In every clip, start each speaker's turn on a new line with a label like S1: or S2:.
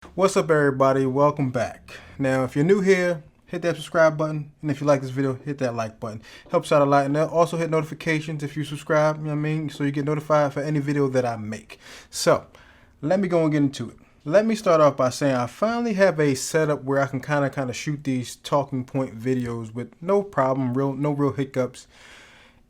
S1: What's up, everybody? Welcome back. Now, if you're new here, hit that subscribe button, and if you like this video, hit that like button. Helps out a lot, and also hit notifications if you subscribe, you know what I mean, so you get notified for any video that I make. So, let me go and get into it. Let me start off by saying I finally have a setup where I can kind of shoot these talking point videos with no problem, no real hiccups,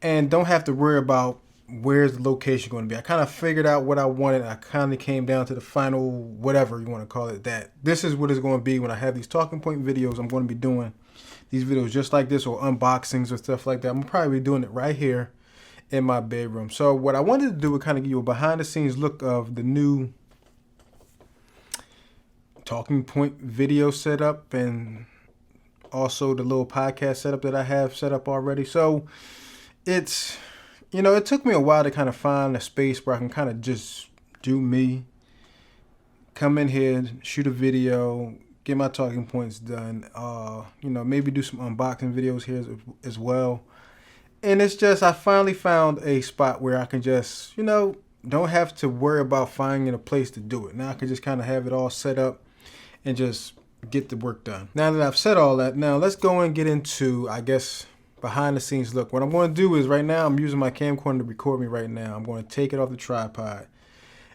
S1: and don't have to worry about where's the location going to be. I kind of figured out what I wanted. I kind of came down to the final, whatever you want to call it, that this is what it's going to be when I have these talking point videos. I'm going to be doing these videos just like this, or unboxings or stuff like that. I'm probably doing it right here in my bedroom. So what I wanted to do was kind of give you a behind the scenes look of the new talking point video setup, and also the little podcast setup that I have set up already. So it's, it took me a while to kind of find a space where I can kind of just do me, come in here, shoot a video, get my talking points done, maybe do some unboxing videos here as well. And it's just, I finally found a spot where I can just, don't have to worry about finding a place to do it. Now I can just kind of have it all set up and just get the work done. Now that I've said all that, now let's go and get into, I guess, behind the scenes look. What I'm going to do is, right now I'm using my camcorder to record me right now. I'm going to take it off the tripod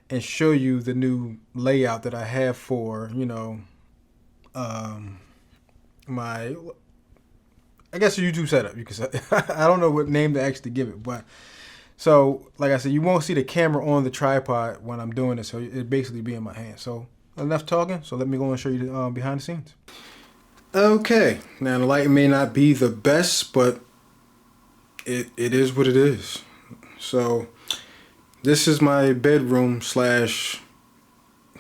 S1: and show you the new layout that I have for, my, I guess, a YouTube setup, you can say. I don't know what name to actually give it, but so like I said, you won't see the camera on the tripod when I'm doing this, so it basically be in my hand. So enough talking, so let me go and show you the behind the scenes. Okay, now the light may not be the best, but it is what it is. So this is my bedroom slash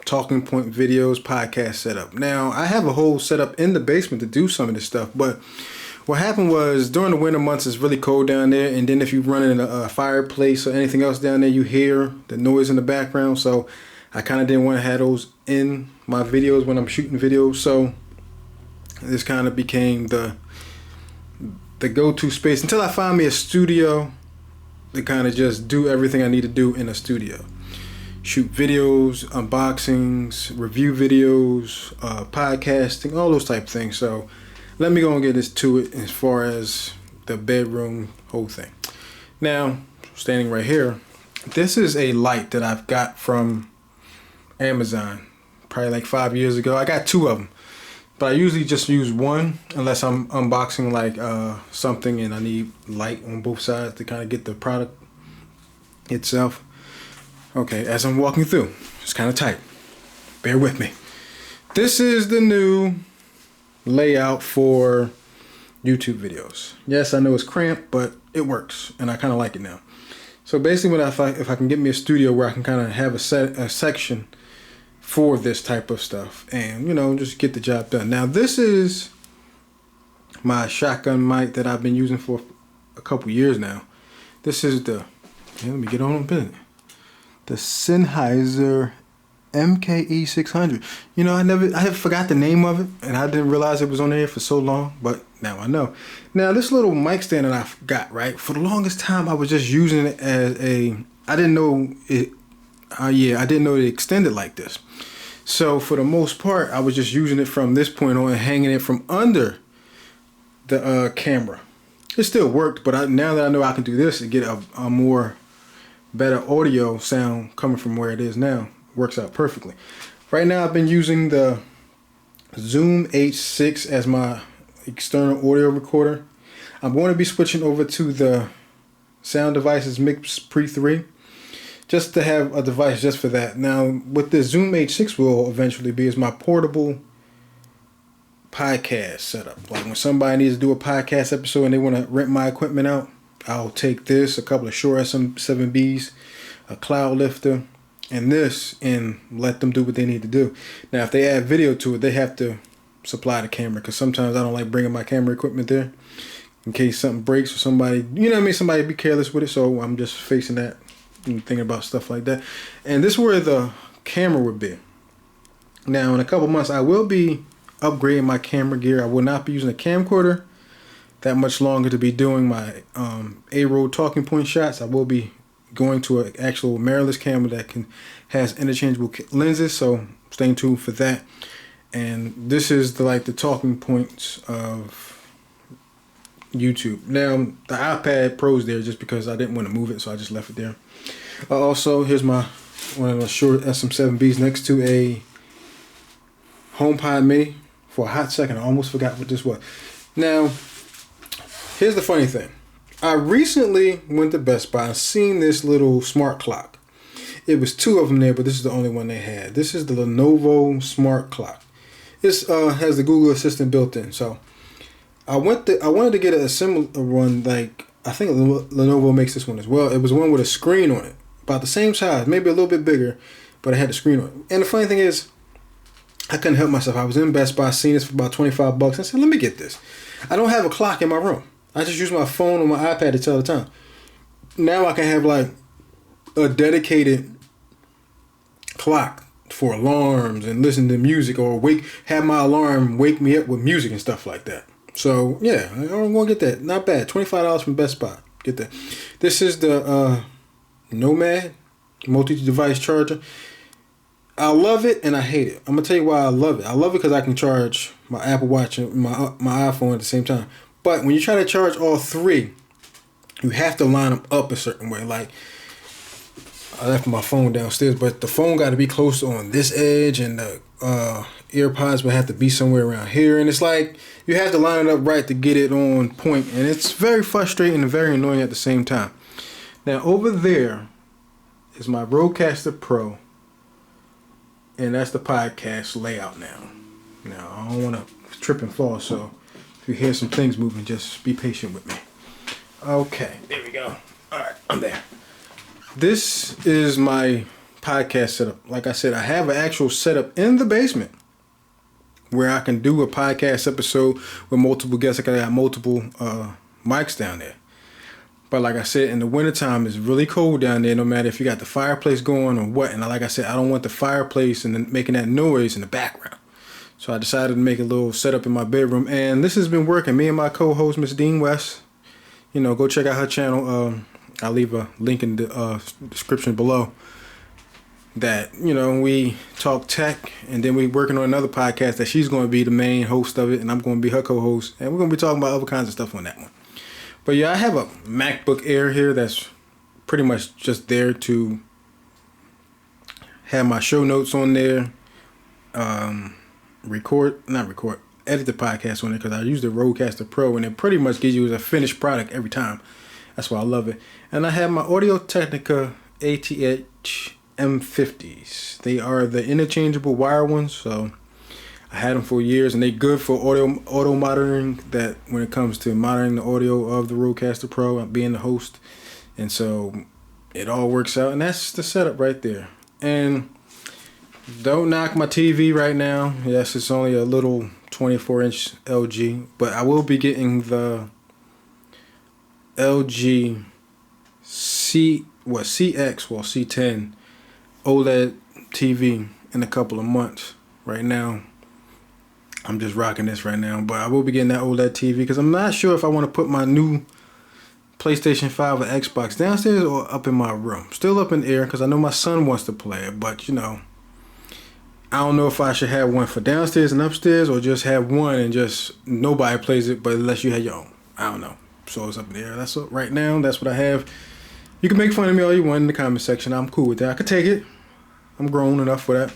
S1: talking point videos podcast setup. Now I have a whole setup in the basement to do some of this stuff, but what happened was during the winter months it's really cold down there, and then if you run in a fireplace or anything else down there, you hear the noise in the background. So I kind of didn't want to have those in my videos when I'm shooting videos. So this kind of became the go-to space until I find me a studio to kind of just do everything I need to do in a studio. Shoot videos, unboxings, review videos, podcasting, all those type of things. So let me go and get to it as far as the bedroom whole thing. Now, standing right here, this is a light that I've got from Amazon probably like 5 years ago. I got two of them, but I usually just use one unless I'm unboxing like something and I need light on both sides to kind of get the product itself. Okay, as I'm walking through, it's kind of tight. Bear with me. This is the new layout for YouTube videos. Yes, I know it's cramped, but it works, and I kind of like it now. So basically, if I can get me a studio where I can kind of have a section for this type of stuff, and just get the job done. Now this is my shotgun mic that I've been using for a couple years now. This is let me get on a bit. The Sennheiser MKE 600. I have forgot the name of it, and I didn't realize it was on there for so long, but now I know. Now this little mic stand that I've got, right, for the longest time I was just using it as I didn't know it. I didn't know it extended like this. So for the most part, I was just using it from this point on and hanging it from under the camera. It still worked, but now that I know I can do this and get a more better audio sound coming from where it is now, works out perfectly. Right now I've been using the Zoom H6 as my external audio recorder. I'm going to be switching over to the Sound Devices Mix Pre 3. Just to have a device just for that. Now, what the Zoom H6 will eventually be is my portable podcast setup. Like when somebody needs to do a podcast episode and they want to rent my equipment out, I'll take this, a couple of Shure SM7Bs, a cloud lifter, and this, and let them do what they need to do. Now, if they add video to it, they have to supply the camera, because sometimes I don't like bringing my camera equipment there in case something breaks or somebody, somebody be careless with it. So I'm just facing that and thinking about stuff like that. And this is where the camera would be. Now in a couple months I will be upgrading my camera gear. I will not be using a camcorder that much longer to be doing my A-roll talking point shots. I will be going to an actual mirrorless camera that has interchangeable lenses. So stay tuned for that. And this is the talking points of YouTube. Now the iPad Pro's there just because I didn't want to move it, so I just left it there. Also, here's one of the Shure SM7Bs next to a HomePod Mini. For a hot second, I almost forgot what this was. Now, here's the funny thing. I recently went to Best Buy and seen this little smart clock. It was two of them there, but this is the only one they had. This is the Lenovo Smart Clock. This has the Google Assistant built in. So I wanted to get a similar one. Like, I think Lenovo makes this one as well. It was one with a screen on it, about the same size, maybe a little bit bigger, but it had the screen on it. And the funny thing is, I couldn't help myself. I was in Best Buy, seen this for about $25. I said, let me get this. I don't have a clock in my room. I just use my phone or my iPad to tell the time. Now I can have like a dedicated clock for alarms and listen to music, or have my alarm wake me up with music and stuff like that. So yeah, I'm gonna get that. Not bad. $25 from Best Buy. Get that. This is the Nomad multi-device charger. I love it and I hate it. I'm gonna tell you why I love it. I love it because I can charge my Apple Watch and my iPhone at the same time. But when you try to charge all three, you have to line them up a certain way. Like, I left my phone downstairs, but the phone got to be close on this edge, and the earpods would have to be somewhere around here. And it's like you have to line it up right to get it on point, and it's very frustrating and very annoying at the same time. Now over there is my Rodecaster Pro, and that's the podcast layout now. Now I don't want to trip and fall, so if you hear some things moving, just be patient with me. Okay, there we go. All right, I'm there. This is my podcast setup. Like I said, I have an actual setup in the basement where I can do a podcast episode with multiple guests. I got multiple mics down there. But like I said, in the wintertime, it's really cold down there, no matter if you got the fireplace going or what. And like I said, I don't want the fireplace and then making that noise in the background. So I decided to make a little setup in my bedroom. And this has been working. Me and my co-host, Miss Dean West, go check out her channel. I'll leave a link in the description below. That, we talk tech, and then we're working on another podcast that she's going to be the main host of it, and I'm going to be her co-host, and we're going to be talking about other kinds of stuff on that one. But yeah, I have a MacBook Air here that's pretty much just there to have my show notes on there, edit the podcast on it, because I use the Rodecaster Pro, and it pretty much gives you a finished product every time. That's why I love it. And I have my Audio-Technica ATH M50s. They are the interchangeable wire ones, so I had them for years, and they're good for auto monitoring. That when it comes to monitoring the audio of the Rodecaster Pro, being the host, and so it all works out. And that's the setup right there. And don't knock my TV right now. Yes, it's only a little 24-inch LG, but I will be getting the LG C10 OLED TV in a couple of months. Right now, I'm just rocking this right now, but I will be getting that OLED TV because I'm not sure if I want to put my new PlayStation 5 or Xbox downstairs or up in my room. Still up in the air because I know my son wants to play it, but I don't know if I should have one for downstairs and upstairs or just have one and just nobody plays it, but unless you have your own. I don't know. So it's up in the air. That's right now. That's what I have. You can make fun of me all you want in the comment section. I'm cool with that. I could take it. I'm grown enough for that.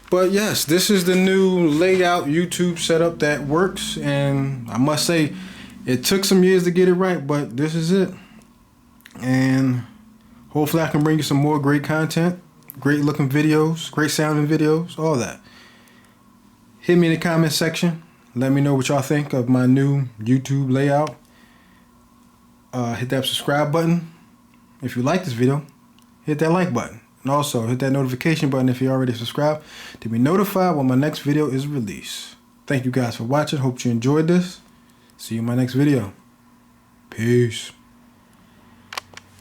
S1: But yes, this is the new layout YouTube setup that works. And I must say, it took some years to get it right, but this is it. And hopefully I can bring you some more great content, great looking videos, great sounding videos, all that. Hit me in the comment section. Let me know what y'all think of my new YouTube layout. Hit that subscribe button if you like this video. Hit that like button. And also hit that notification button if you already subscribed to be notified when my next video is released. Thank you guys for watching. Hope you enjoyed this. See you in my next video. Peace.